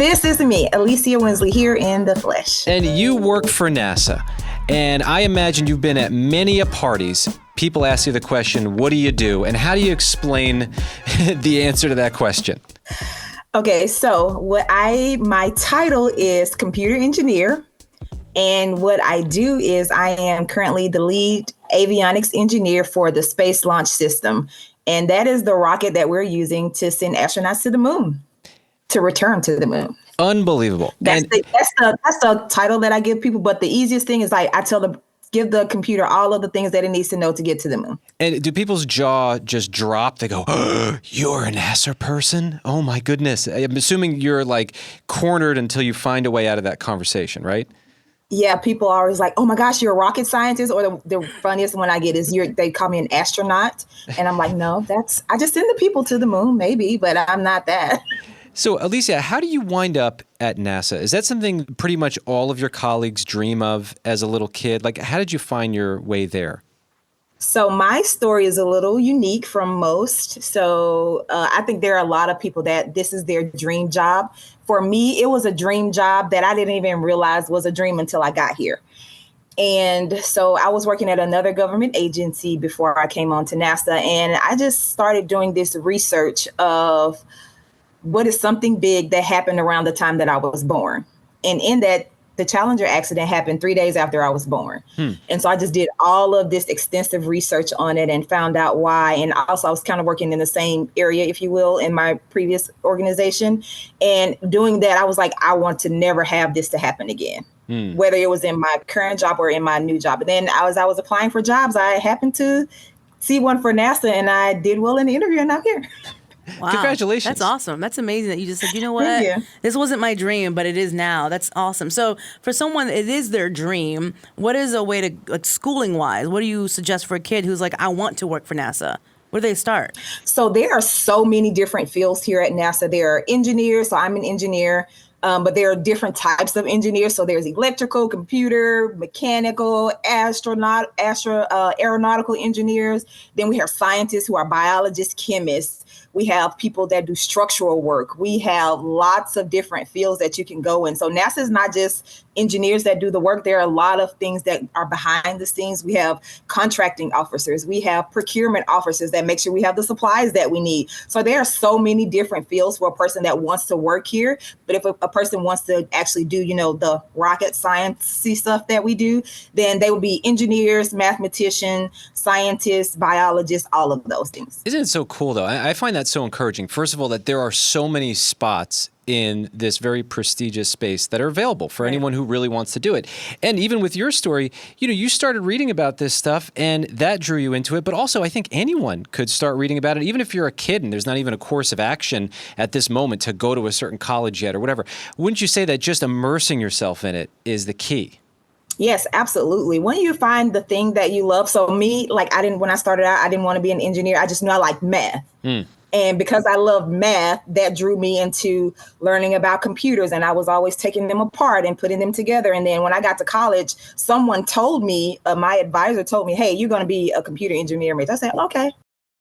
This is me, Ales-cia Winsley, here in the flesh. And you work for NASA. And I imagine you've been at many parties. People ask you the question, what do you do? And how do you explain the answer to that question? Okay, so my title is computer engineer. And what I do is I am currently the lead avionics engineer for the Space Launch System. And that is the rocket that we're using to send astronauts to the moon, to return to the moon. Unbelievable. That's the title that I give people. But the easiest thing is I tell them, give the computer all of the things that it needs to know to get to the moon. And do people's jaw just drop? They go, oh, you're a NASA person? Oh, my goodness. I'm assuming you're like cornered until you find a way out of that conversation, right? Yeah, people are always like, oh my gosh, you're a rocket scientist. Or the funniest one I get is they call me an astronaut. And I'm like, no, I just send the people to the moon, maybe, but I'm not that. So, Ales-cia, how do you wind up at NASA? Is that something pretty much all of your colleagues dream of as a little kid? Like, how did you find your way there? So my story is a little unique from most. So I think there are a lot of people that this is their dream job. For me, it was a dream job that I didn't even realize was a dream until I got here. And so I was working at another government agency before I came on to NASA. And I just started doing this research of what is something big that happened around the time that I was born. And in that, the Challenger accident happened 3 days after I was born. And so I just did all of this extensive research on it and found out why. And also I was kind of working in the same area, if you will, in my previous organization. And doing that, I was like, I want to never have this to happen again, whether it was in my current job or in my new job. And then as I was applying for jobs, I happened to see one for NASA and I did well in the interview and I'm here. Wow. Congratulations. That's awesome. That's amazing that you just said, you know what? This wasn't my dream, but it is now. That's awesome. So for someone, it is their dream. What is a way to, like schooling wise, what do you suggest for a kid who's like, I want to work for NASA? Where do they start? So there are so many different fields here at NASA. There are engineers. So I'm an engineer. But there are different types of engineers. So there's electrical, computer, mechanical, aeronautical engineers. Then we have scientists who are biologists, chemists. We have people that do structural work. We have lots of different fields that you can go in. So NASA is not just engineers that do the work. There are a lot of things that are behind the scenes. We have contracting officers. We have procurement officers that make sure we have the supplies that we need. So there are so many different fields for a person that wants to work here. But if a person wants to actually do, the rocket science-y stuff that we do, then they will be engineers, mathematicians, scientists, biologists, all of those things. Isn't it so cool, though? I find that so encouraging. First of all, that there are so many spots in this very prestigious space that are available for anyone who really wants to do it. And even with your story, you started reading about this stuff and that drew you into it. But also, I think anyone could start reading about it, even if you're a kid and there's not even a course of action at this moment to go to a certain college yet or whatever. Wouldn't you say that just immersing yourself in it is the key? Yes, absolutely. When you find the thing that you love. So me, when I started out, I didn't want to be an engineer. I just knew I liked math. And because I loved math, that drew me into learning about computers. And I was always taking them apart and putting them together. And then when I got to college, someone told me, my advisor told me, hey, you're going to be a computer engineer. I said, okay.